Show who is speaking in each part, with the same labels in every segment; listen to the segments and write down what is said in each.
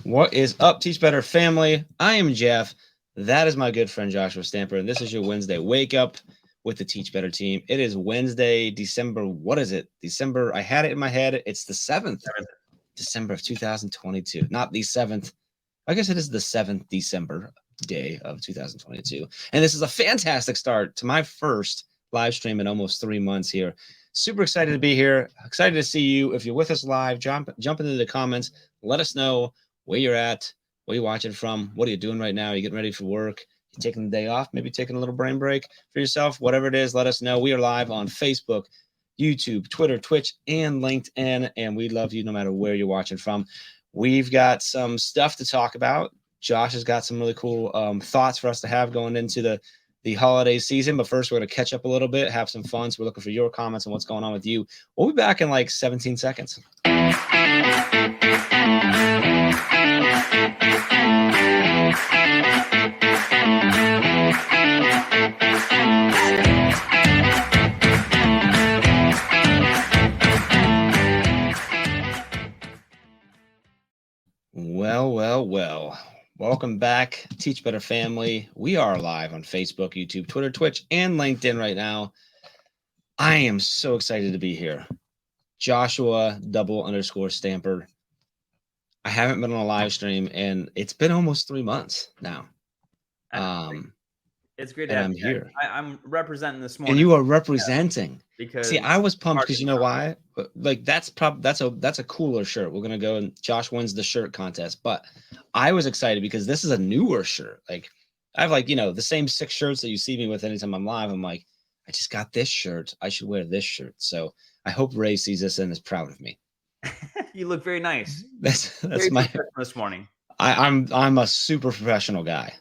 Speaker 1: What is up, Teach Better family? I am Jeff. That is my good friend Joshua Stamper, and this is your Wednesday wake up with the Teach Better team. It is Wednesday, December. What is it? December. I had it in my head. It's the 7th, December of 2022. Not the 7th. I guess it is the 7th December day of 2022. And this is a fantastic start to my first live stream in almost 3 months here. Super excited to be here. Excited to see you. If you're with us live, jump into the comments. Let us know where you're at, where you're watching from, what are you doing right now? Are you getting ready for work? You taking the day off? Maybe taking a little brain break for yourself? Whatever it is, let us know. We are live on Facebook, YouTube, Twitter, Twitch, and LinkedIn, and we love you no matter where you're watching from. We've got some stuff to talk about. Josh has got some really cool thoughts for us to have going into the holiday season. But first, we're going to catch up a little bit, have some fun. So we're looking for your comments on what's going on with you. We'll be back in like 17 seconds. Well. Welcome back, Teach Better family. We are live on Facebook, YouTube, Twitter, Twitch, and LinkedIn right now. I am so excited to be here. Joshua _Stamper. I haven't been on a live stream, and it's been almost 3 months now.
Speaker 2: It's great to have you here. I'm representing this morning.
Speaker 1: And you are representing.
Speaker 2: Because
Speaker 1: see, I was pumped because you know why? Like that's a cooler shirt. We're gonna go and Josh wins the shirt contest. But I was excited because this is a newer shirt. Like I have the same 6 shirts that you see me with anytime I'm live. I'm like, I just got this shirt. I should wear this shirt. So I hope Ray sees this and is proud of me.
Speaker 2: You look very nice.
Speaker 1: That's
Speaker 2: very
Speaker 1: my
Speaker 2: this morning.
Speaker 1: I'm a super professional guy.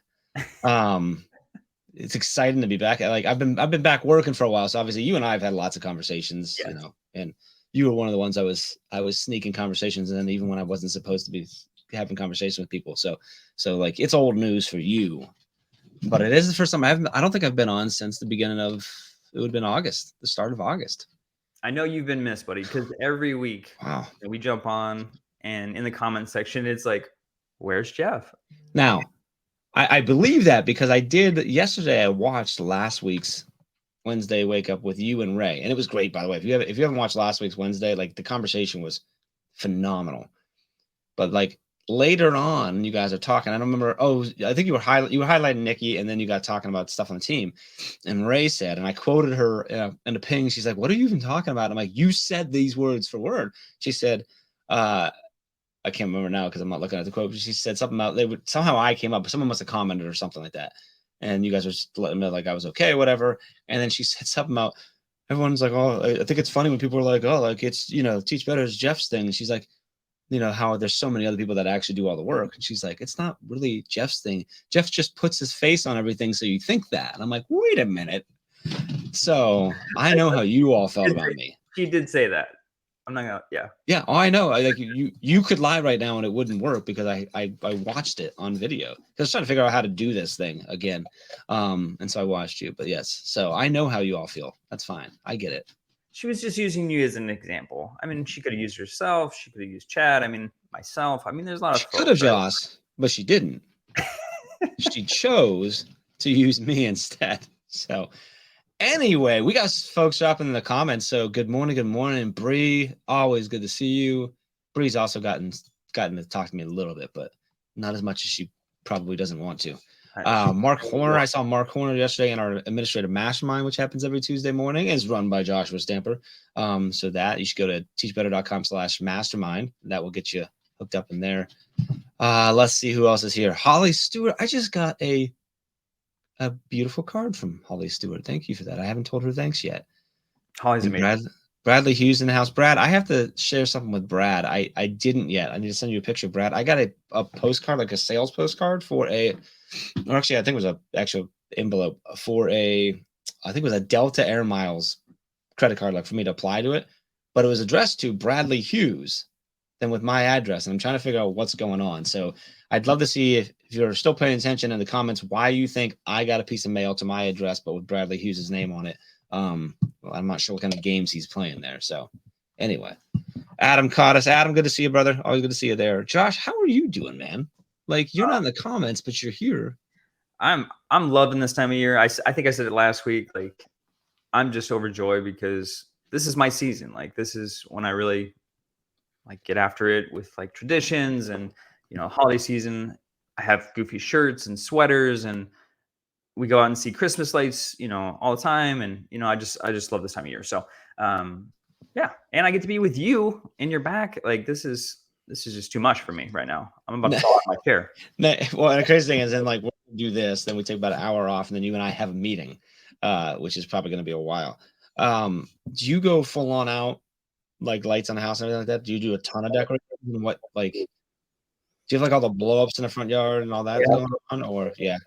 Speaker 1: It's exciting to be back. Like I've been back working for a while. So obviously you and I have had lots of conversations,
Speaker 2: yes.
Speaker 1: And you were one of the ones I was sneaking conversations in, even when I wasn't supposed to be having conversation with people. So like it's old news for you, but it is the first time I don't think I've been on since the beginning of, it would have been August, the start of August.
Speaker 2: I know you've been missed, buddy, because every week we jump on and in the comment section, it's like, where's Jeff?
Speaker 1: Now, I believe that because I did yesterday. I watched last week's Wednesday wake up with you and Ray, and it was great. By the way, if you haven't watched last week's Wednesday, like the conversation was phenomenal. But like later on, you guys are talking. I don't remember. Oh, I think you were highlighting Nikki, and then you got talking about stuff on the team. And Ray said, and I quoted her in a ping. She's like, "What are you even talking about?" I'm like, "You said these words for word." She said, I can't remember now because I'm not looking at the quote, but she said something about somehow I came up, but someone must have commented or something like that. And you guys were just letting me know like I was okay, whatever. And then she said something about everyone's like, oh, I think it's funny when people are like, oh, like it's, Teach Better is Jeff's thing. And she's like, how there's so many other people that actually do all the work. And she's like, it's not really Jeff's thing. Jeff just puts his face on everything. So you think that. And I'm like, wait a minute. So I know how you all felt about me.
Speaker 2: She did say that. I'm not gonna,
Speaker 1: yeah. Oh, I know. Like you could lie right now and it wouldn't work because I watched it on video. I was trying to figure out how to do this thing again, and so I watched you. But yes, so I know how you all feel. That's fine. I get it.
Speaker 2: She was just using you as an example. I mean, she could have used herself. She could have used Chad. I mean, myself. I mean, there's a lot of.
Speaker 1: She could have Josh, but she didn't. She chose to use me instead. So. Anyway, we got folks dropping in the comments. So good morning, Bree. Always good to see you. Bree's also gotten to talk to me a little bit, but not as much as she probably doesn't want to. Mark Horner, I saw Mark Horner yesterday in our administrative mastermind, which happens every Tuesday morning, is run by Joshua Stamper. So that you should go to teachbetter.com/mastermind. That will get you hooked up in there. Let's see who else is here. Holly Stewart. I just got a beautiful card from Holly Stewart. Thank you for that. I haven't told her thanks yet.
Speaker 2: Holly's amazing.
Speaker 1: Bradley Hughes in the house. Brad, I have to share something with Brad. I didn't yet. I need to send you a picture, Brad. I got a postcard, like a sales postcard for I think it was a actual envelope for I think it was a Delta Air Miles credit card, like for me to apply to it. But it was addressed to Bradley Hughes, then with my address. And I'm trying to figure out what's going on. So I'd love to see if you're still paying attention in the comments, why you think I got a piece of mail to my address, but with Bradley Hughes' name on it. Well, I'm not sure what kind of games he's playing there. So anyway, Adam caught us. Adam, good to see you, brother. Always good to see you there. Josh, how are you doing, man? Like, you're not in the comments, but you're here.
Speaker 2: I'm loving this time of year. I think I said it last week. Like, I'm just overjoyed because this is my season. Like, this is when I really like get after it with like traditions and holiday season. I have goofy shirts and sweaters, and we go out and see Christmas lights, all the time. And I just love this time of year. So yeah, and I get to be with you in your back. Like, this is just too much for me right now. I'm about to fall out of my chair.
Speaker 1: Well, and the crazy thing is, then like we do this, then we take about an hour off, and then you and I have a meeting, which is probably going to be a while. Do you go full on out, like lights on the house and everything like that? Do you do a ton of decorating? What, like, do you have like all the blow ups in the front yard and all that going on? Or
Speaker 2: yeah.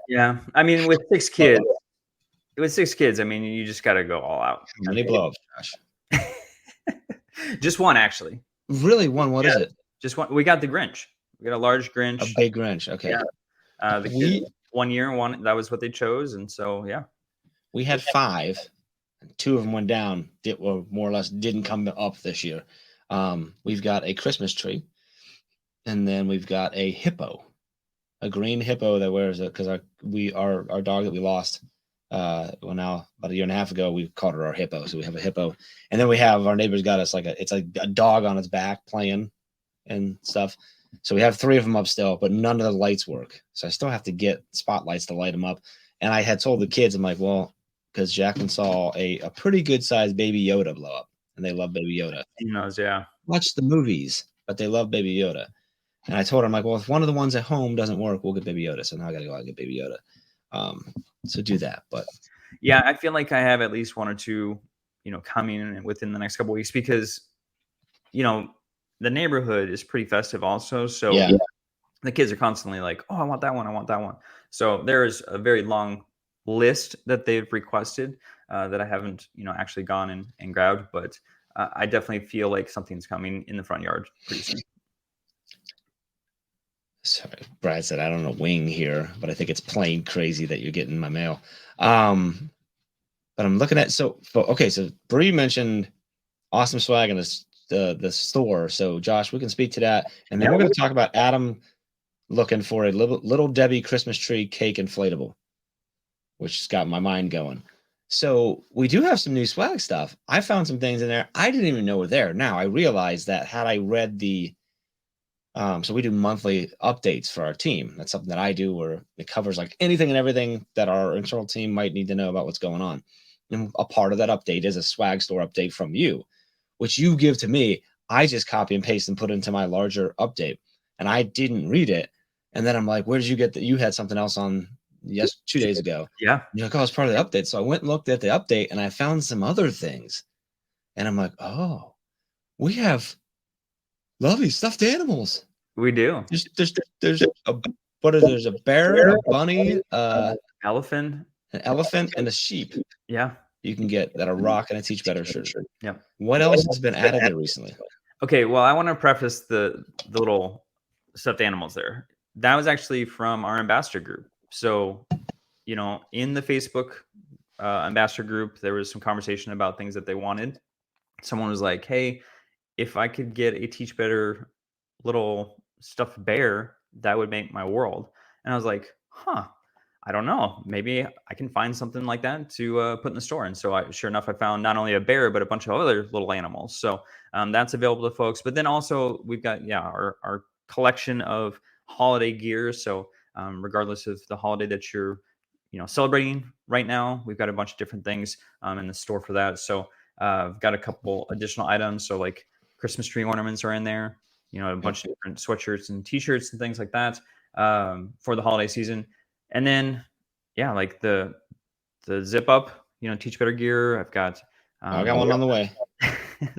Speaker 2: I mean, with 6 kids, I mean, you just got to go all out.
Speaker 1: How many blow ups, Josh?
Speaker 2: Just one, actually.
Speaker 1: Really, one? What is it?
Speaker 2: Just one. We got the Grinch. We got a large Grinch.
Speaker 1: A big Grinch. Okay.
Speaker 2: Yeah. The kids, 1 year, that was what they chose, and so yeah.
Speaker 1: We had 5. 2 of them went down. Or more or less didn't come up this year. We've got a Christmas tree, and then we've got a hippo, a green hippo that wears it because our dog that we lost. Well, now about a year and a half ago, we called her our hippo. So we have a hippo, and then we have our neighbors got us it's like a dog on its back playing and stuff. So we have 3 of them up still, but none of the lights work. So I still have to get spotlights to light them up. And I had told the kids, I'm like, well, because Jacqueline saw a pretty good sized Baby Yoda blow up, and they love Baby Yoda.
Speaker 2: He knows, yeah.
Speaker 1: Watch the movies, but they love Baby Yoda. And I told her, I'm like, well, if one of the ones at home doesn't work, we'll get Baby Yoda. So now I got to go out and get Baby Yoda. So do that. But
Speaker 2: yeah, I feel like I have at least 1 or 2, coming within the next couple of weeks because, the neighborhood is pretty festive also. So the kids are constantly like, oh, I want that one. I want that one. So there is a very long list that they've requested that I haven't, actually gone and grabbed. But I definitely feel like something's coming in the front yard pretty soon.
Speaker 1: Sorry, Brad said I don't know wing here, but I think it's plain crazy that you're getting my mail. But I'm looking at so Bree mentioned awesome swag in the store. So Josh, we can speak to that, and then we're going to talk about Adam looking for a little Debbie Christmas tree cake inflatable, which has got my mind going. So we do have some new swag stuff. I found some things in there I didn't even know were there. Now I realized that had I read the so we do monthly updates for our team. That's something that I do where it covers like anything and everything that our internal team might need to know about what's going on. And a part of that update is a swag store update from you, which you give to me. I just copy and paste and put into my larger update. And I didn't read it. And then I'm like, where did you get that? You had something else on 2 days ago.
Speaker 2: Yeah.
Speaker 1: And you're like, oh, it's part of the update. So I went and looked at the update and I found some other things. And I'm like, oh, we have lovely stuffed animals.
Speaker 2: We do.
Speaker 1: There's a bear, a bunny,
Speaker 2: elephant,
Speaker 1: an elephant, and a sheep.
Speaker 2: Yeah.
Speaker 1: You can get that are rock and a Teach Better shirt.
Speaker 2: Yeah.
Speaker 1: What else has been added there recently?
Speaker 2: Okay, well, I want to preface the little stuffed animals there. That was actually from our ambassador group. So, in the Facebook ambassador group, there was some conversation about things that they wanted. Someone was like, hey, if I could get a Teach Better little stuffed bear, that would make my world. And I was like, I don't know. Maybe I can find something like that to put in the store. And so sure enough, I found not only a bear, but a bunch of other little animals. So that's available to folks. But then also we've got, our collection of holiday gear. So regardless of the holiday that you're, celebrating right now, we've got a bunch of different things in the store for that. So I've got a couple additional items. So like Christmas tree ornaments are in there, a bunch of different sweatshirts and t-shirts and things like that for the holiday season. And then, like the zip up, Teach Better gear. I've got
Speaker 1: I got one on the way.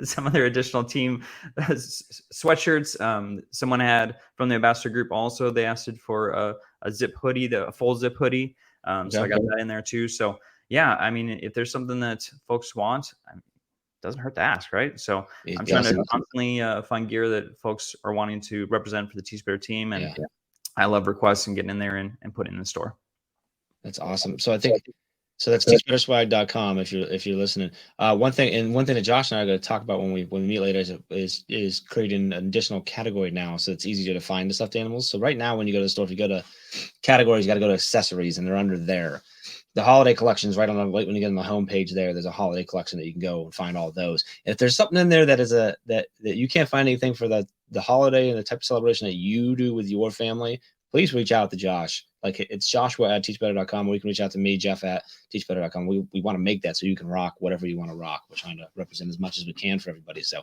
Speaker 2: Some other additional team sweatshirts. Someone had from the ambassador group also. They asked for a zip hoodie, a full zip hoodie. So I got that in there too. So I mean, if there's something that folks want, it doesn't hurt to ask, right? So I'm trying to constantly find gear that folks are wanting to represent for the Teach Better team, and I love requests and getting in there and putting in the store.
Speaker 1: That's awesome. So I think So that's teachbetterswag.com if you're listening. One thing that Josh and I are going to talk about when we meet later is creating an additional category now, so it's easier to find the stuffed animals. So right now, when you go to the store, if you go to categories, you got to go to accessories, and they're under there. The holiday collection is right on the when you get on the homepage there. There's a holiday collection that you can go and find all those. And if there's something in there that is that you can't find anything for the holiday and the type of celebration that you do with your family, please reach out to Josh. Like it's Joshua at teachbetter.com, or you can reach out to me, Jeff at teachbetter.com. We want to make that so you can rock whatever you want to rock. We're trying to represent as much as we can for everybody. So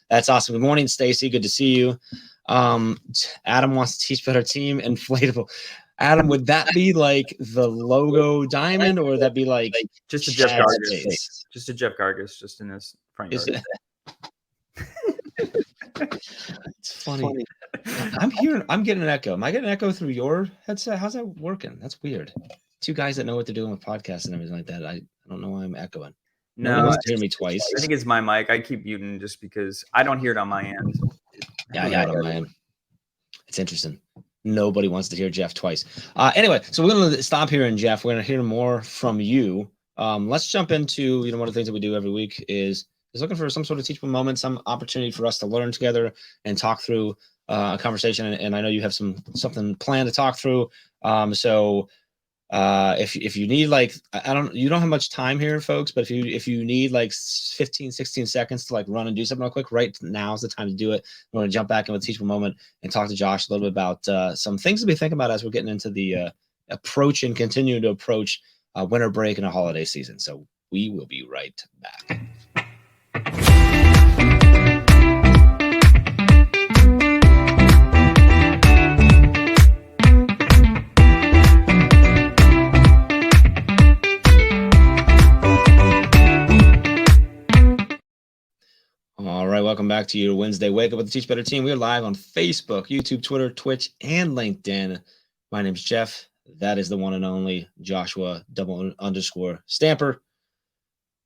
Speaker 1: that's awesome. Good morning, Stacy. Good to see you. Adam wants to teach better team inflatable. Adam, would that be like the logo diamond, or would that be like
Speaker 2: just a Jeff Gargas face? Just a Jeff Gargas, just in his front yard.
Speaker 1: It's funny. I'm getting an echo. Am I getting an echo through your headset? How's that working? That's weird. Two guys that know what they're doing with podcasts and everything like that. I don't know why I'm echoing. No one wants to hear me twice.
Speaker 2: I think it's my mic. I keep muting just because I don't hear it on my end.
Speaker 1: Yeah, I hear it on my end. It's interesting. Nobody wants to hear Jeff twice. Anyway, so we're going to stop here, and Jeff, we're going to hear more from you. Let's jump into, one of the things that we do every week is looking for some sort of teachable moment, some opportunity for us to learn together and talk through a conversation. And I know you have something planned to talk through. So if you need you don't have much time here, folks, but if you need like 15, 16 seconds to like run and do something real quick, right now is the time to do it. We're going to jump back into a teachable moment and talk to Josh a little bit about some things to be thinking about as we're getting into the approach and continue to approach winter break and a holiday season. So we will be right back. All right, welcome back to your Wednesday Wake Up with the Teach Better team. We're live on Facebook, YouTube, Twitter, Twitch, and LinkedIn. My name's Jeff. That is the one and only Joshua _Stamper.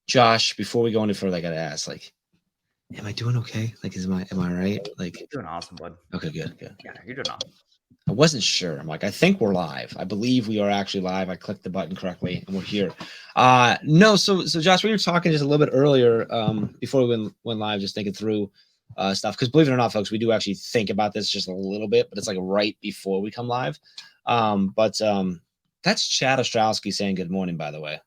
Speaker 1: Josh, before we go any further, I gotta ask, am I doing okay? Am I right?
Speaker 2: You're doing awesome, bud.
Speaker 1: Okay, good.
Speaker 2: Yeah, you're doing awesome.
Speaker 1: I wasn't sure. I'm like, I think we're live. I believe we are actually live. I clicked the button correctly, and we're here. No, so Josh, we were talking just a little bit earlier before we went live, just thinking through stuff. Because believe it or not, folks, we do actually think about this just a little bit, but it's like right before we come live. But that's Chad Ostrowski saying good morning, by the way.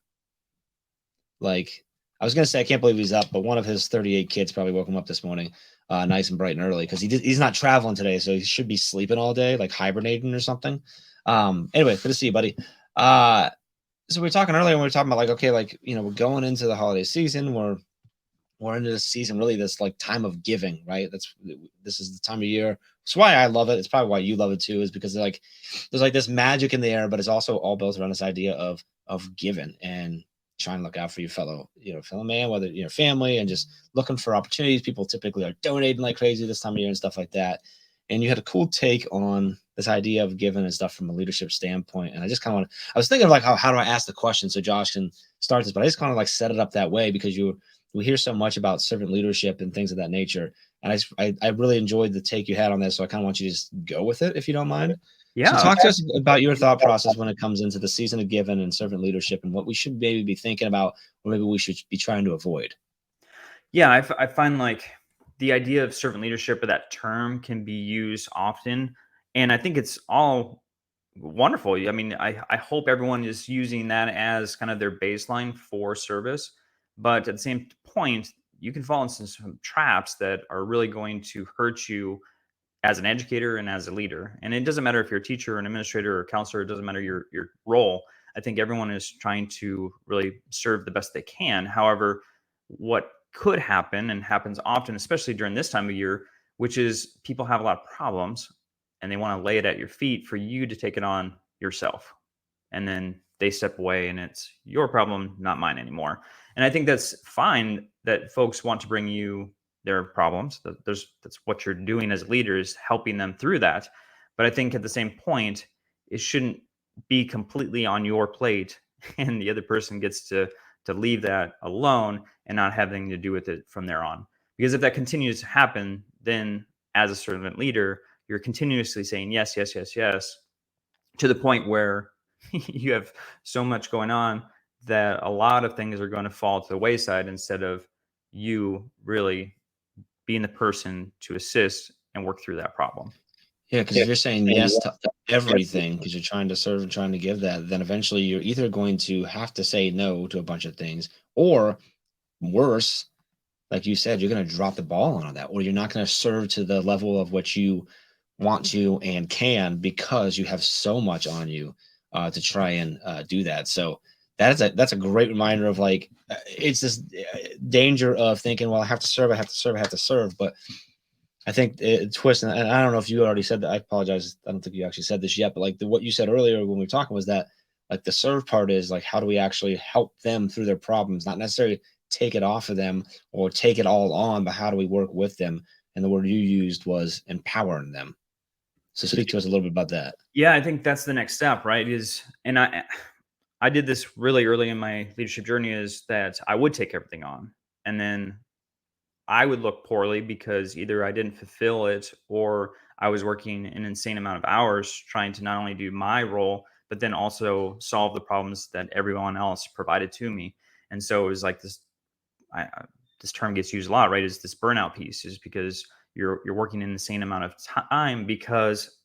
Speaker 1: I was gonna say I can't believe he's up, but one of his 38 kids probably woke him up this morning, nice and bright and early, because he's not traveling today, so he should be sleeping all day, like hibernating or something. Anyway, good to see you, buddy. So we were talking earlier, and we were talking about we're going into the holiday season. We're into this season, really this time of giving, right? This is the time of year. It's why I love it. It's probably why you love it too, is because there's this magic in the air, but it's also all built around this idea of giving and trying to look out for your fellow man, whether your family, and just looking for opportunities. People typically are donating like crazy this time of year and stuff like that. And you had a cool take on this idea of giving and stuff from a leadership standpoint. And I just I was thinking of how do I ask the question so Josh can start this, but I just kind of set it up that way because we hear so much about servant leadership and things of that nature. And I really enjoyed the take you had on this. So I kind of want you to just go with it, if you don't mind.
Speaker 2: Yeah.
Speaker 1: So talk to us about your thought process when it comes into the season of giving and servant leadership, and what we should maybe be thinking about, or maybe we should be trying to avoid.
Speaker 2: Yeah, I find the idea of servant leadership, or that term, can be used often. And I think it's all wonderful. I mean, I hope everyone is using that as kind of their baseline for service. But at the same point, you can fall into some traps that are really going to hurt you as an educator and as a leader. And it doesn't matter if you're a teacher or an administrator or a counselor, it doesn't matter your role. I think everyone is trying to really serve the best they can. However, what could happen, and happens often, especially during this time of year, which is people have a lot of problems and they want to lay it at your feet for you to take it on yourself. And then they step away and it's your problem, not mine anymore. And I think that's fine that folks want to bring you their problems. That's what you're doing as leaders, helping them through that. But I think at the same point, it shouldn't be completely on your plate and the other person gets to leave that alone and not having to do with it from there on. Because if that continues to happen, then as a servant leader, you're continuously saying yes, yes, yes, yes, to the point where you have so much going on that a lot of things are going to fall to the wayside instead of you really being the person to assist and work through that problem.
Speaker 1: Yeah, because if you're saying yes to everything because you're trying to serve and trying to give that, then eventually you're either going to have to say no to a bunch of things, or worse, like you said, you're going to drop the ball on that, or you're not going to serve to the level of what you want to and can because you have so much on you to try and do that. So that's a great reminder of like it's this danger of thinking, well, I have to serve, I have to serve, I have to serve, but I think twist, and I don't know if you already said that. I apologize. I don't think you actually said this yet, but like what you said earlier when we were talking was that like the serve part is like how do we actually help them through their problems, not necessarily take it off of them or take it all on, but how do we work with them? And the word you used was empowering them. So speak to us a little bit about that.
Speaker 2: Yeah, I think that's the next step, right? And I did this really early in my leadership journey, is that I would take everything on, and then I would look poorly because either I didn't fulfill it or I was working an insane amount of hours trying to not only do my role, but then also solve the problems that everyone else provided to me. And so it was like this, this term gets used a lot, right? Is this burnout piece, is because you're working an insane amount of time because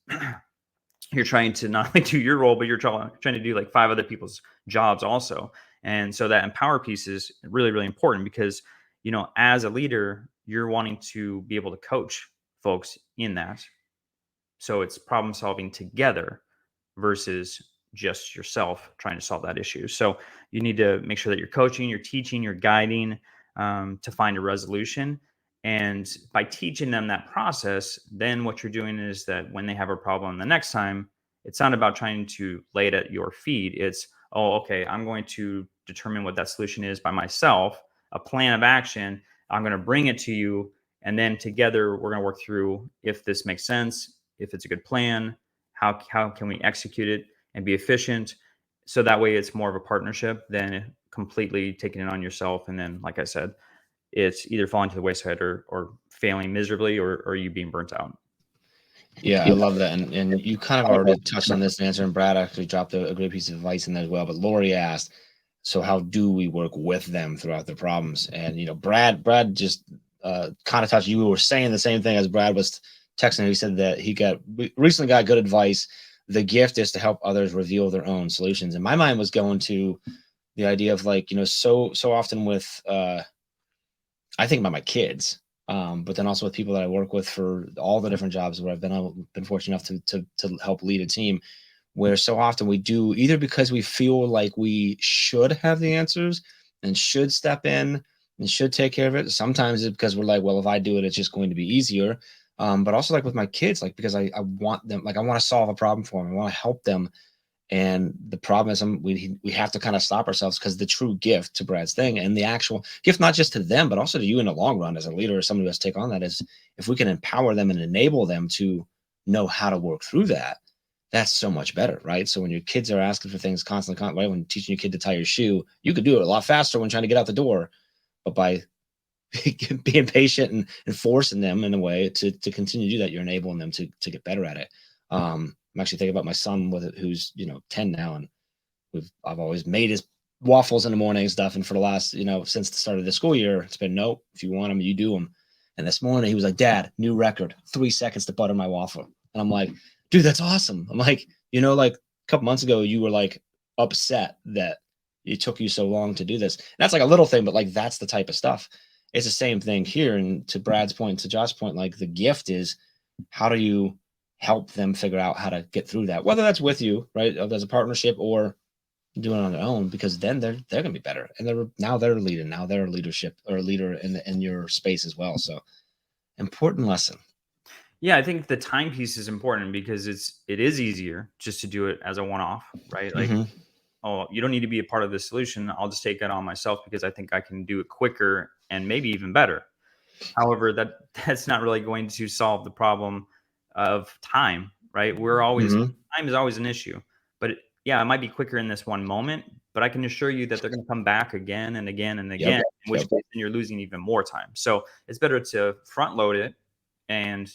Speaker 2: you're trying to not only do your role, but you're trying to do like 5 other people's jobs also. And so that empower piece is really, really important because, as a leader, you're wanting to be able to coach folks in that. So it's problem solving together versus just yourself trying to solve that issue. So you need to make sure that you're coaching, you're teaching, you're guiding to find a resolution. And by teaching them that process, then what you're doing is that when they have a problem the next time, it's not about trying to lay it at your feet. It's, oh, okay, I'm going to determine what that solution is by myself, a plan of action. I'm going to bring it to you. And then together, we're going to work through if this makes sense, if it's a good plan, how can we execute it and be efficient. So that way it's more of a partnership than completely taking it on yourself. And then, like I said, it's either falling to the wayside or failing miserably or you being burnt out.
Speaker 1: Yeah, I love that. And you kind of already touched on this answer, and Brad actually dropped a great piece of advice in there as well. But Lori asked, so how do we work with them throughout their problems? And Brad just kind of touched. You were saying the same thing as Brad was texting. He said that he recently got good advice. The gift is to help others reveal their own solutions. And my mind was going to the idea of like, so often with I think about my kids, but then also with people that I work with for all the different jobs where I've been fortunate enough to help lead a team, where so often we do either because we feel like we should have the answers and should step in and should take care of it. Sometimes it's because we're like, well, if I do it, it's just going to be easier. But also like with my kids, like because I want them, like I want to solve a problem for them, I want to help them. And the problem is we have to kind of stop ourselves because the true gift, to Brad's thing, and the actual gift, not just to them, but also to you in the long run as a leader or somebody who has to take on that, is if we can empower them and enable them to know how to work through that, that's so much better, right? So when your kids are asking for things constantly, right? When teaching your kid to tie your shoe, you could do it a lot faster when trying to get out the door, but by being patient and forcing them in a way to continue to do that, you're enabling them to get better at it. I'm actually thinking about my son who's 10 now, and I've always made his waffles in the morning and stuff. And for the last since the start of the school year, it's been no. If you want them, you do them. And this morning he was like, "Dad, new record, 3 seconds to butter my waffle." And I'm like, "Dude, that's awesome." I'm like, like a couple months ago, you were like upset that it took you so long to do this. And that's like a little thing, but like that's the type of stuff. It's the same thing here. And to Brad's point, to Josh's point, like the gift is how do you help them figure out how to get through that, whether that's with you, right, as a partnership, or doing it on their own, because then they're going to be better, and they're leading, now they're a leadership or a leader in your space as well. So important lesson.
Speaker 2: Yeah, I think the timepiece is important because it is easier just to do it as a one-off, right? Like, oh, you don't need to be a part of the solution. I'll just take it on myself because I think I can do it quicker and maybe even better. However, that's not really going to solve the problem of time, right? Time is always an issue, but it might be quicker in this one moment, but I can assure you that they're going to come back again and again and again, in which case then you're losing even more time. So it's better to front load it. And,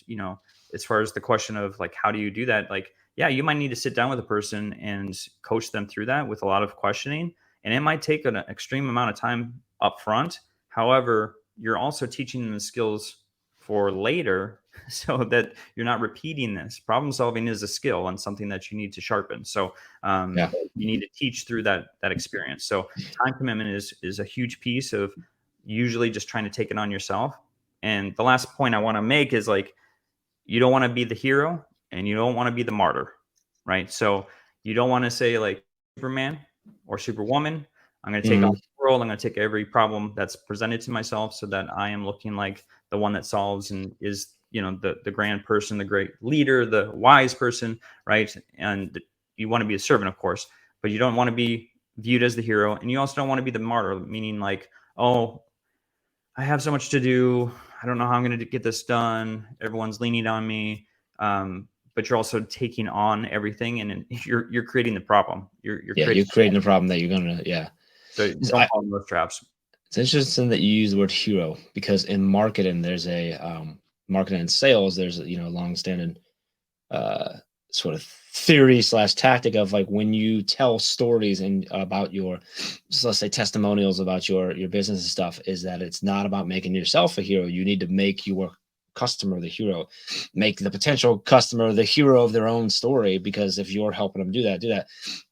Speaker 2: as far as the question of like, how do you do that? Like, yeah, you might need to sit down with a person and coach them through that with a lot of questioning. And it might take an extreme amount of time up front. However, you're also teaching them the skills for later so that you're not repeating this. Problem solving is a skill and something that you need to sharpen. So you need to teach through that experience. So time commitment is a huge piece of usually just trying to take it on yourself. And the last point I want to make is like, you don't want to be the hero and you don't want to be the martyr, right? So you don't want to say like Superman or Superwoman, I'm going to take on the world. I'm going to take every problem that's presented to myself so that I am looking like the one that solves and is, the grand person, the great leader, the wise person, right? And you want to be a servant, of course, but you don't want to be viewed as the hero. And you also don't want to be the martyr, meaning like, oh, I have so much to do. I don't know how I'm going to get this done. Everyone's leaning on me. But you're also taking on everything, and you're creating the problem. You're
Speaker 1: creating the problem that you're going to,
Speaker 2: So don't fall in those traps.
Speaker 1: It's interesting that you use the word hero, because in marketing, there's a marketing and sales, there's a long-standing sort of theory / tactic of like, when you tell stories and about your, so let's say testimonials about your business and stuff, is that it's not about making yourself a hero. You need to make your customer the hero, make the potential customer the hero of their own story, because if you're helping them do that.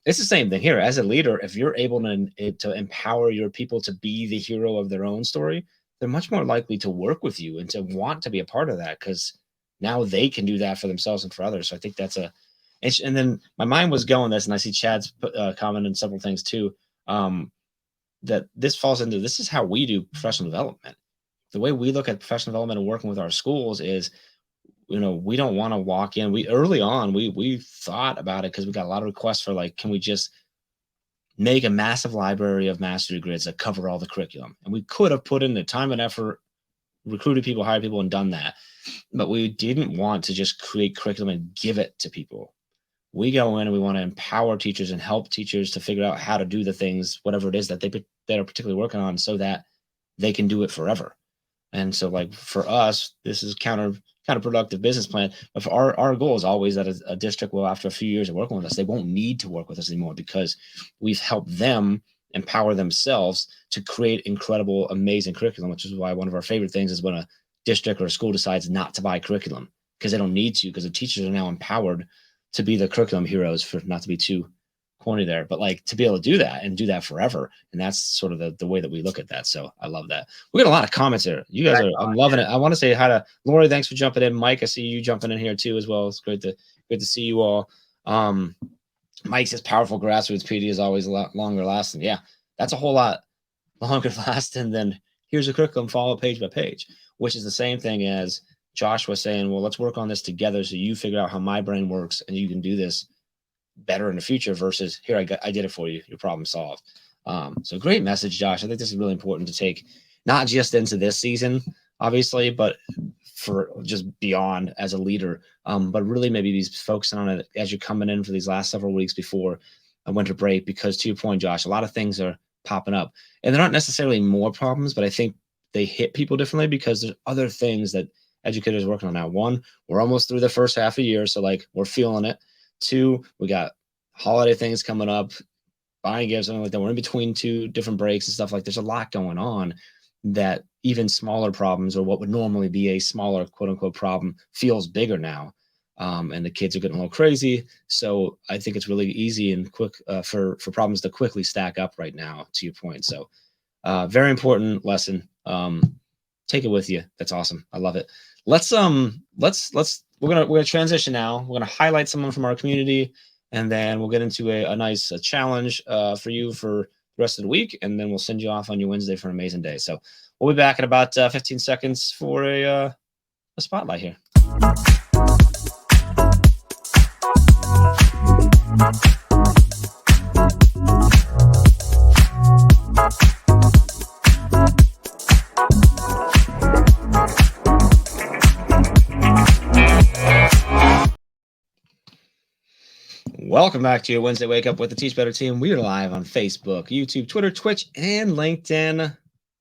Speaker 1: It's the same thing here. As a leader, if you're able to empower your people to be the hero of their own story, they're much more likely to work with you and to want to be a part of that, because now they can do that for themselves and for others. So I think that's and then my mind was going this, and I see Chad's comment on several things too, that this falls into, this is how we do professional development. The way we look at professional development and working with our schools is, we don't want to walk in. Early on, we thought about it because we got a lot of requests for like, can we just make a massive library of mastery grids that cover all the curriculum? And we could have put in the time and effort, recruited people, hired people, and done that. But we didn't want to just create curriculum and give it to people. We go in and we want to empower teachers and help teachers to figure out how to do the things, whatever it is that that are particularly working on, so that they can do it forever. And so, like, for us, this is counterproductive business plan. But for our goal is always that a district will, after a few years of working with us, they won't need to work with us anymore, because we've helped them empower themselves to create incredible, amazing curriculum, which is why one of our favorite things is when a district or a school decides not to buy curriculum, because they don't need to, because the teachers are now empowered to be the curriculum heroes, for not to be too corny there, but like to be able to do that and do that forever. And that's sort of the way that we look at that. So I love that. We got a lot of comments here. You guys I'm loving it. I want to say hi to Lori. Thanks for jumping in. Mike, I see you jumping in here too as well. It's great to see you all. Mike says powerful grassroots PD is always a lot longer lasting. Yeah, that's a whole lot longer lasting than here's a curriculum, follow page by page, which is the same thing as Josh was saying, well, let's work on this together so you figure out how my brain works and you can do this better in the future, versus here, I did it for you, your problem solved. So great message, Josh. I think this is really important to take, not just into this season, obviously, but for just beyond as a leader, but really maybe be focusing on it as you're coming in for these last several weeks before a winter break, because to your point, Josh, a lot of things are popping up, and they're not necessarily more problems, but I think they hit people differently because there's other things that educators are working on now. One, we're almost through the first half of the year, so like we're feeling it. Two, we got holiday things coming up, buying gifts, something like that. We're in between two different breaks and stuff. Like, there's a lot going on that even smaller problems, or what would normally be a smaller quote unquote problem, feels bigger now. And the kids are getting a little crazy. So I think it's really easy and quick for problems to quickly stack up right now, to your point. So very important lesson. Take it with you. That's awesome. I love it. Let's we're gonna transition now. We're gonna highlight someone from our community, and then we'll get into a nice challenge for you for the rest of the week, and then we'll send you off on your Wednesday for an amazing day. So we'll be back in about 15 seconds for a spotlight here. Welcome back to your Wednesday Wake Up with the Teach Better team. We are live on Facebook, YouTube, Twitter, Twitch, and LinkedIn.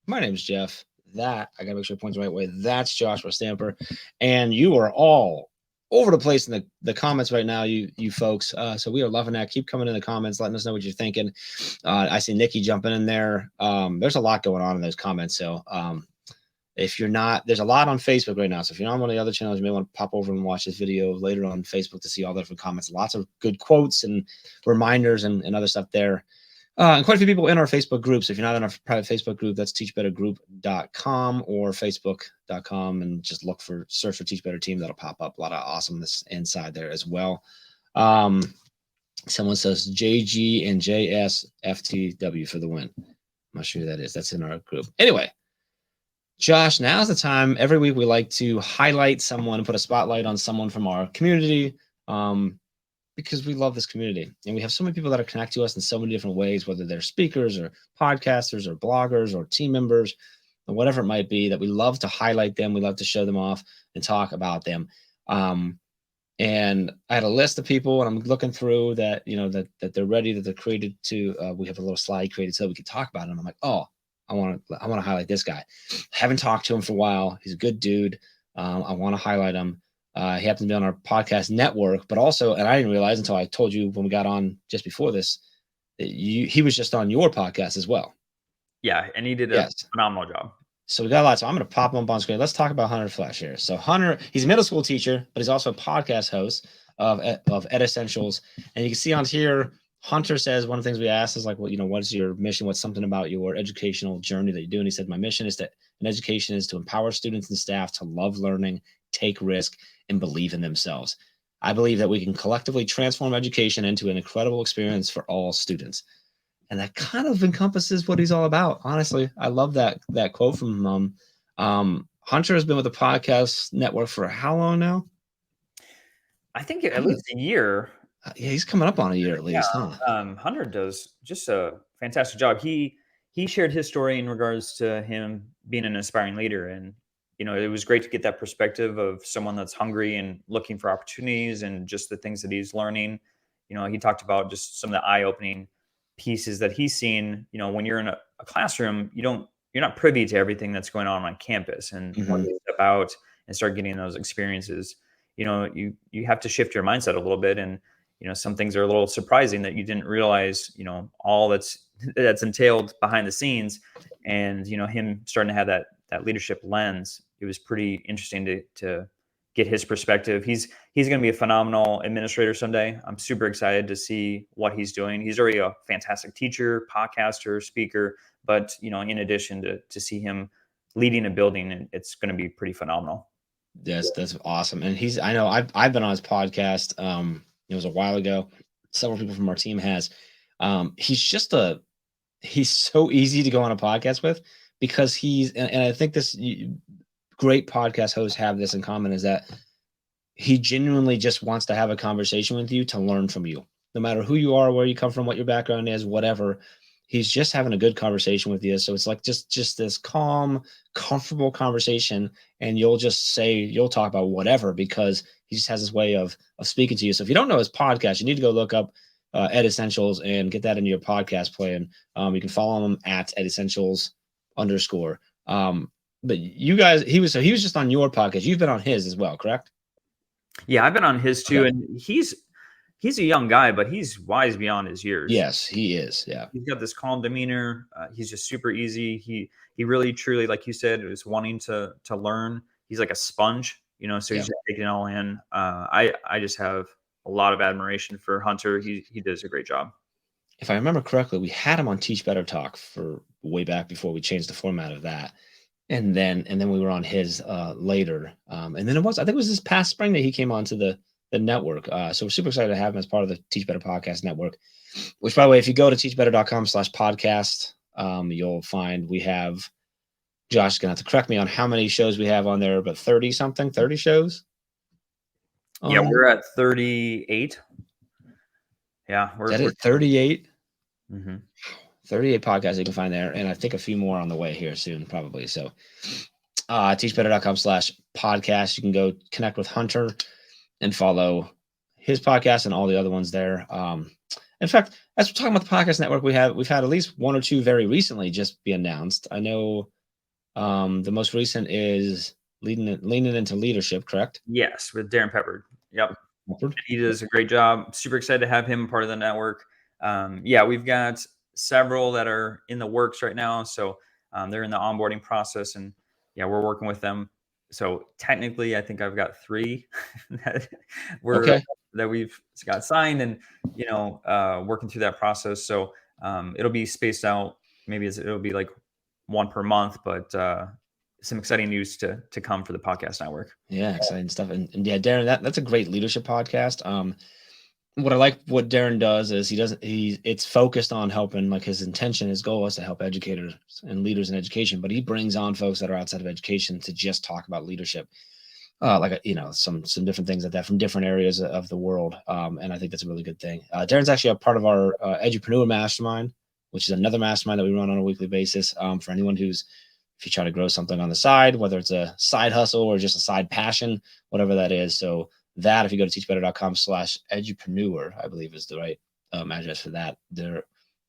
Speaker 1: My name is Jeff. That, I got to make sure it points the right way. That's Joshua Stamper. And you are all over the place in the comments right now, you folks. So we are loving that. Keep coming in the comments, letting us know what you're thinking. I see Nikki jumping in there. There's a lot going on in those comments. So if you're not, there's a lot on Facebook right now. So if you're not on one of the other channels, you may want to pop over and watch this video later on Facebook to see all the different comments. Lots of good quotes and reminders and other stuff there. And quite a few people in our Facebook groups. If you're not in our private Facebook group, that's teachbettergroup.com or facebook.com, and just search for Teach Better Team. That'll pop up. A lot of awesomeness inside there as well. Someone says JG and JSFTW for the win. I'm not sure who that is. That's in our group. Anyway, Josh, now's the time. Every week we like to highlight someone, put a spotlight on someone from our community. Because we love this community, and we have so many people that are connected to us in so many different ways, whether they're speakers or podcasters or bloggers or team members or whatever it might be, that we love to highlight them. We love to show them off and talk about them. And I had a list of people, and I'm looking through that, that they're ready, that they're created to, we have a little slide created so we could talk about them. I'm like, oh, I want to highlight this guy. Haven't talked to him for a while. He's a good dude. I want to highlight him. He happened to be on our podcast network, but also, and I didn't realize until I told you when we got on just before this, that he was just on your podcast as well.
Speaker 2: Yeah, and he did a phenomenal job.
Speaker 1: So we got a lot. So I'm going to pop him up on screen. Let's talk about Hunter Flesh here. So Hunter, he's a middle school teacher, but he's also a podcast host of Ed Essentials. And you can see on here, Hunter says one of the things we asked is like, well, what's your mission? What's something about your educational journey that you do? And he said, my mission is in education is to empower students and staff to love learning, take risk, and believe in themselves. I believe that we can collectively transform education into an incredible experience for all students. And that kind of encompasses what he's all about. Honestly, I love that quote from him. Hunter has been with the podcast network for how long now?
Speaker 2: I think at least a year.
Speaker 1: Yeah, he's coming up on a year at least.
Speaker 2: Yeah. Huh? Hunter does just a fantastic job. He shared his story in regards to him being an aspiring leader, and it was great to get that perspective of someone that's hungry and looking for opportunities and just the things that he's learning. He talked about just some of the eye-opening pieces that he's seen. When you're in a classroom, you're not privy to everything that's going on campus. And when you step out and start getting those experiences, you have to shift your mindset a little bit. And, some things are a little surprising that you didn't realize, all that's entailed behind the scenes. And, him starting to have that leadership lens, it was pretty interesting to get his perspective. He's going to be a phenomenal administrator someday. I'm super excited to see what he's doing. He's already a fantastic teacher, podcaster, speaker, but in addition to see him leading a building, it's going to be pretty phenomenal.
Speaker 1: Yes, that's awesome. And I know I've been on his podcast. It was a while ago. Several people from our team has. He's so easy to go on a podcast with, because and I think this great podcast hosts have this in common, is that he genuinely just wants to have a conversation with you to learn from you, no matter who you are, where you come from, what your background is, whatever. He's just having a good conversation with you. So it's like just this calm, comfortable conversation, and you'll talk about whatever, because he just has this way of speaking to you. So if you don't know his podcast, you need to go look up Ed Essentials and get that into your podcast plan. You can follow him at Ed Essentials _. But you guys, he was just on your podcast. You've been on his as well, correct?
Speaker 2: Yeah, I've been on his too. Okay. And he's a young guy, but he's wise beyond his years.
Speaker 1: Yes, he is. Yeah.
Speaker 2: He's got this calm demeanor. He's just super easy. He really, truly, like you said, is wanting to learn. He's like a sponge, so he's just taking it all in. I just have a lot of admiration for Hunter. He does a great job.
Speaker 1: If I remember correctly, we had him on Teach Better Talk for way back before we changed the format of that. And then we were on his later. And then I think it was this past spring that he came onto the network. So we're super excited to have him as part of the Teach Better Podcast Network, which, by the way, if you go to teachbetter.com/podcast, you'll find we have, Josh is going to have to correct me on how many shows we have on there, but 30 shows.
Speaker 2: Yeah, we're at 38. Yeah. We're
Speaker 1: at 38.
Speaker 2: Mm-hmm.
Speaker 1: 38 podcasts you can find there, and I think a few more on the way here soon, probably. So teachbetter.com/podcast. You can go connect with Hunter and follow his podcast and all the other ones there. In fact, as we're talking about the podcast network, we've had at least one or two very recently just be announced. I know the most recent is leaning into leadership, correct?
Speaker 2: Yes, with Darren Pepper. Yep. He does a great job. Super excited to have him part of the network. We've got several that are in the works right now. So they're in the onboarding process, and we're working with them. So technically, I think I've got 3 that we've got signed, and working through that process. So it'll be spaced out. Maybe it'll be like 1 per month, but some exciting news to come for the podcast network.
Speaker 1: Yeah, exciting stuff. And Darren, that's a great leadership podcast. What I like what Darren does is it's focused on helping, like his goal is to help educators and leaders in education, but he brings on folks that are outside of education to just talk about leadership. Some different things like that from different areas of the world. And I think that's a really good thing. Darren's actually a part of our Edupreneur Mastermind, which is another mastermind that we run on a weekly basis. For anyone if you try to grow something on the side, whether it's a side hustle or just a side passion, whatever that is. So that, if you go to teachbetter.com/edupreneur, I believe is the right address for that. There,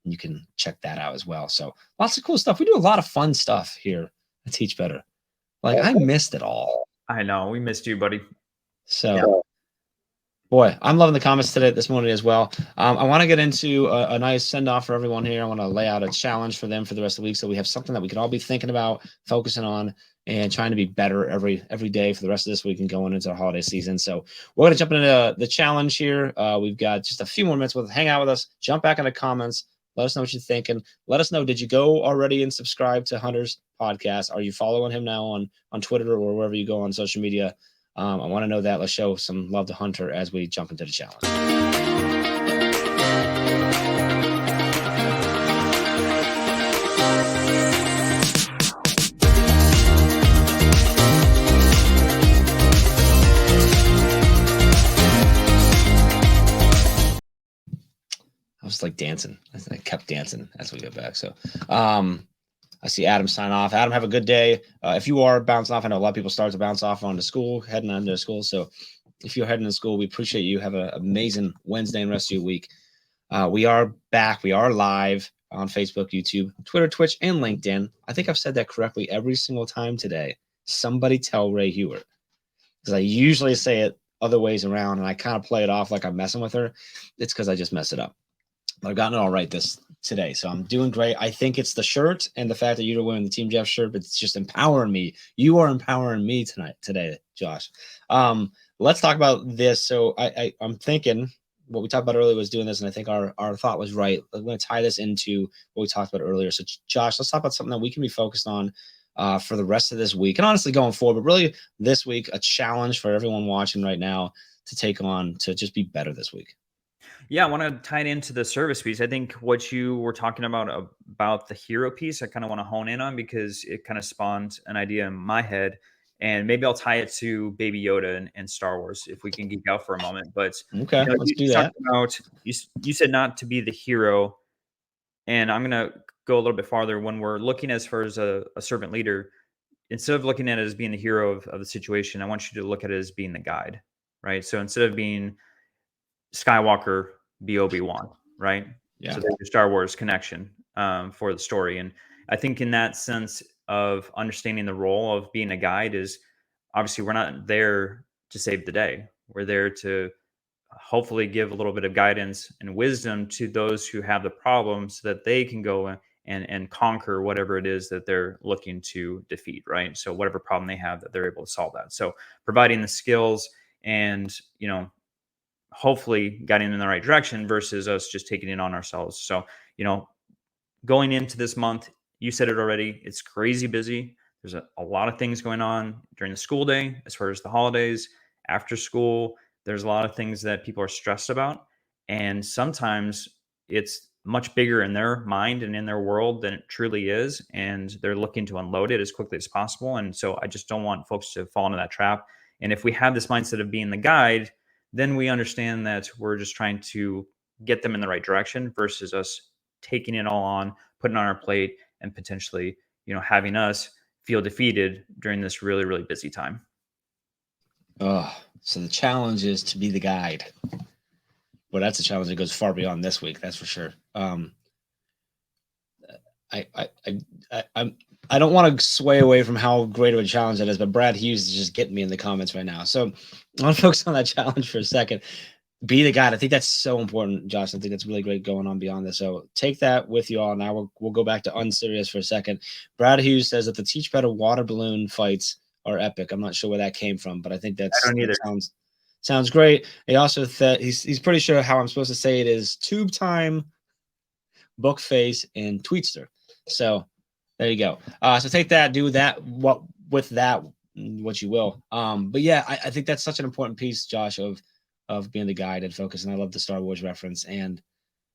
Speaker 1: you can check that out as well. So lots of cool stuff. We do a lot of fun stuff here at Teach Better. Like, I missed it all.
Speaker 2: I know, we missed you, buddy.
Speaker 1: So, boy, I'm loving the comments this morning as well. I want to get into a nice send off for everyone here. I want to lay out a challenge for them for the rest of the week, so we have something that we could all be thinking about, focusing on, and trying to be better every day for the rest of this week and going into the holiday season. So we're going to jump into the challenge here. We've got just a few more minutes. Hang out with us. Jump back in the comments. Let us know what you're thinking. Let us know, did you go already and subscribe to Hunter's podcast? Are you following him now on Twitter or wherever you go on social media? I want to know that. Let's show some love to Hunter as we jump into the challenge. I was like dancing. I kept dancing as we go back. So I see Adam sign off. Adam, have a good day. If you are bouncing off, I know a lot of people start to bounce off onto school, heading on to school. So if you're heading to school, we appreciate you. Have an amazing Wednesday and rest of your week. We are back. We are live on Facebook, YouTube, Twitter, Twitch, and LinkedIn. I think I've said that correctly every single time today. Somebody tell Ray Hewitt, because I usually say it other ways around, and I kind of play it off like I'm messing with her. It's because I just mess it up. But I've gotten it all right today, so I'm doing great. I think it's the shirt and the fact that you're wearing the Team Jeff shirt, but it's just empowering me. You are empowering me today, Josh. Let's talk about this. So I'm thinking what we talked about earlier was doing this, and I think our thought was right. I'm going to tie this into what we talked about earlier. So Josh, let's talk about something that we can be focused on for the rest of this week, and honestly going forward, but really this week, a challenge for everyone watching right now to take on to just be better this week.
Speaker 2: Yeah, I want to tie it into the service piece. I think what you were talking about the hero piece, I kind of want to hone in on, because it kind of spawned an idea in my head, and maybe I'll tie it to Baby Yoda and Star Wars if we can geek out for a moment. But
Speaker 1: okay, let's do that.
Speaker 2: You said not to be the hero, and I'm going to go a little bit farther. When we're looking as far as a servant leader, instead of looking at it as being the hero of the situation, I want you to look at it as being the guide, right? So instead of being Skywalker, be Obi-Wan, right?
Speaker 1: Yeah.
Speaker 2: So there's your Star Wars connection for the story. And I think in that sense of understanding the role of being a guide is, obviously we're not there to save the day. We're there to hopefully give a little bit of guidance and wisdom to those who have the problem, so that they can go and conquer whatever it is that they're looking to defeat, right? So whatever problem they have, that they're able to solve that. So providing the skills and, hopefully guiding in the right direction versus us just taking it on ourselves. So, going into this month, you said it already, it's crazy busy. There's a lot of things going on during the school day, as far as the holidays, after school. There's a lot of things that people are stressed about. And sometimes it's much bigger in their mind and in their world than it truly is. And they're looking to unload it as quickly as possible. And so I just don't want folks to fall into that trap. And if we have this mindset of being the guide, then we understand that we're just trying to get them in the right direction versus us taking it all on, putting it on our plate, and potentially, having us feel defeated during this really, really busy time.
Speaker 1: Oh, so the challenge is to be the guide. Well, that's a challenge that goes far beyond this week. That's for sure. I'm I don't want to sway away from how great of a challenge that is, but Brad Hughes is just getting me in the comments right now. So I want to focus on that challenge for a second. Be the guide. I think that's so important, Josh. I think that's really great going on beyond this. So take that with you all. Now we'll go back to unserious for a second. Brad Hughes says that the Teach Better water balloon fights are epic. I'm not sure where that came from, but I think
Speaker 2: I don't either.
Speaker 1: that sounds great. He also said he's pretty sure how I'm supposed to say it is tube time, book face, and tweetster. So there you go. So take that, do that what you will. But yeah, I think that's such an important piece, Josh, of being the guide and focus. And I love the Star Wars reference, and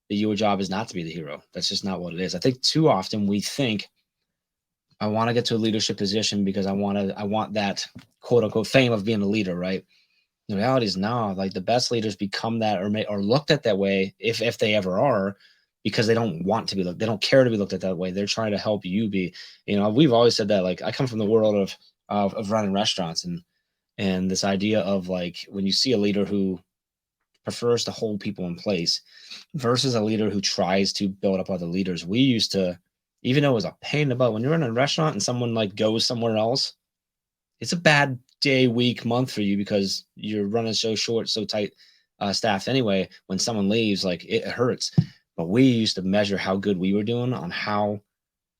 Speaker 1: that your job is not to be the hero. That's just not what it is. I think too often we think, I want to get to a leadership position because I want that quote unquote fame of being a leader, right? The reality is no, like the best leaders become that or looked at that way if they ever are, because they don't want to be looked, they don't care to be looked at that way. They're trying to help you be, we've always said that, like, I come from the world of running restaurants, and this idea of like, when you see a leader who prefers to hold people in place versus a leader who tries to build up other leaders. We used to, even though it was a pain in the butt, when you're in a restaurant and someone like goes somewhere else, it's a bad day, week, month for you because you're running so short, so tight staffed anyway. When someone leaves, like, it hurts. But we used to measure how good we were doing on how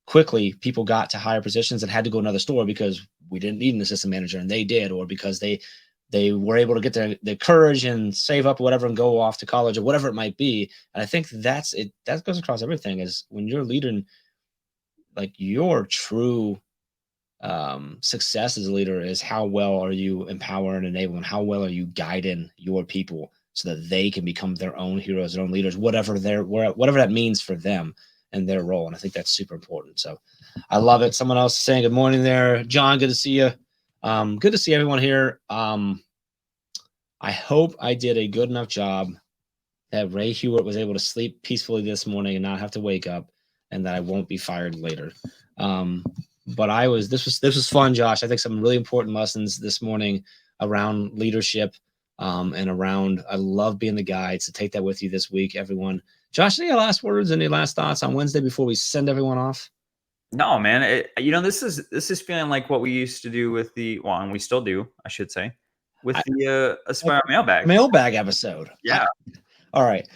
Speaker 1: quickly people got to higher positions and had to go to another store because we didn't need an assistant manager and they did, or because they were able to get their courage and save up whatever and go off to college or whatever it might be. And I think that's it. That goes across everything, is when you're leading, like, your true success as a leader is how well are you empowering and enabling, how well are you guiding your people so that they can become their own heroes, their own leaders, whatever that means for them and their role. And I think that's super important. So I love it. Someone else saying good morning there. John, good to see you. Good to see everyone here. I hope I did a good enough job that Ray Hewitt was able to sleep peacefully this morning and not have to wake up, and that I won't be fired later. But this was fun, Josh. I think some really important lessons this morning around leadership, and around, I love being the guide. So take that with you this week, everyone. Josh, any last words, any last thoughts on Wednesday before we send everyone off?
Speaker 2: No, man. This is feeling like what we used to do with and we still do, I should say, with the Aspire
Speaker 1: mailbag episode.
Speaker 2: Yeah.
Speaker 1: All right.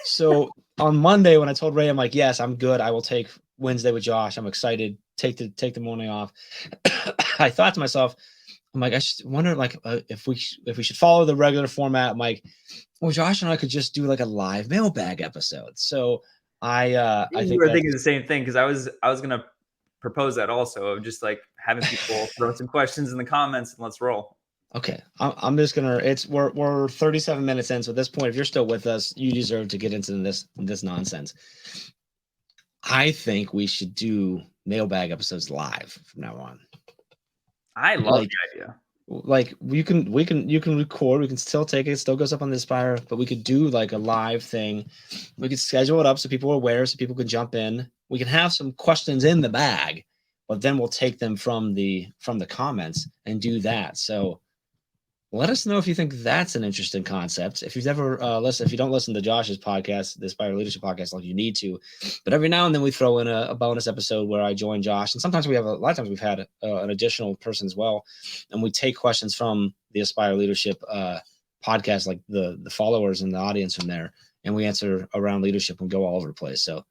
Speaker 1: So on Monday, when I told Ray, I'm like, yes, I'm good. I will take Wednesday with Josh. I'm excited. Take the morning off. I thought to myself, I'm like, I should wonder, like, if we should follow the regular format. I'm like, well, Josh and I could just do like a live mailbag episode. So I think
Speaker 2: you were thinking the same thing, because I was gonna propose that also, of just like having people throw some questions in the comments and let's roll.
Speaker 1: Okay, I'm just gonna. We're 37 minutes in, so at this point, if you're still with us, you deserve to get into this nonsense. I think we should do mailbag episodes live from now on.
Speaker 2: I love the idea.
Speaker 1: Like, you can record, we can still take it still goes up on the Aspire, but we could do like a live thing. We could schedule it up so people are aware, so people can jump in. We can have some questions in the bag, but then we'll take them from the comments and do that. So let us know if you think that's an interesting concept. If you've ever if you don't listen to Josh's podcast, the Aspire Leadership Podcast, like, you need to. But every now and then we throw in a bonus episode where I join Josh, and sometimes a lot of times we've had an additional person as well, and we take questions from the Aspire Leadership podcast, like the followers and the audience from there, and we answer around leadership and go all over the place. So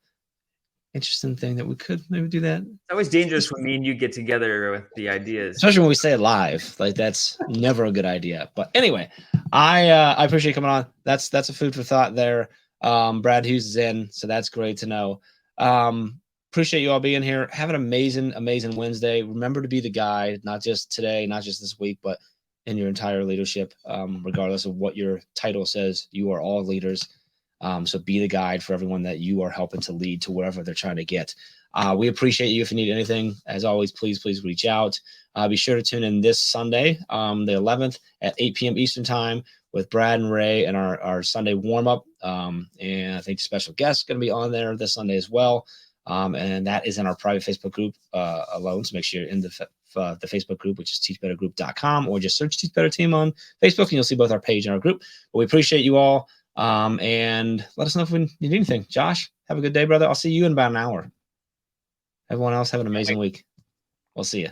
Speaker 1: interesting thing that we could maybe do that.
Speaker 2: It's always dangerous when me and you get together with the ideas,
Speaker 1: especially when we say it live. Like, that's never a good idea. But anyway, I appreciate you coming on. That's a food for thought there. Brad Hughes is in, so that's great to know. Appreciate you all being here. Have an amazing Wednesday. Remember to be the guide, not just today, not just this week, but in your entire leadership, regardless of what your title says. You are all leaders. So be the guide for everyone that you are helping to lead to wherever they're trying to get. We appreciate you. If you need anything, as always, please reach out. Be sure to tune in this Sunday, the 11th at 8 p.m. Eastern time, with Brad and Ray and our Sunday warm-up. And I think special guests going to be on there this Sunday as well. And that is in our private Facebook group alone. So make sure you're in the Facebook group, which is teachbettergroup.com, or just search Teach Better Team on Facebook, and you'll see both our page and our group. But we appreciate you all. And let us know if we need anything. Josh, have a good day, brother. I'll see you in about an hour. Everyone else, have an amazing week. We'll see you.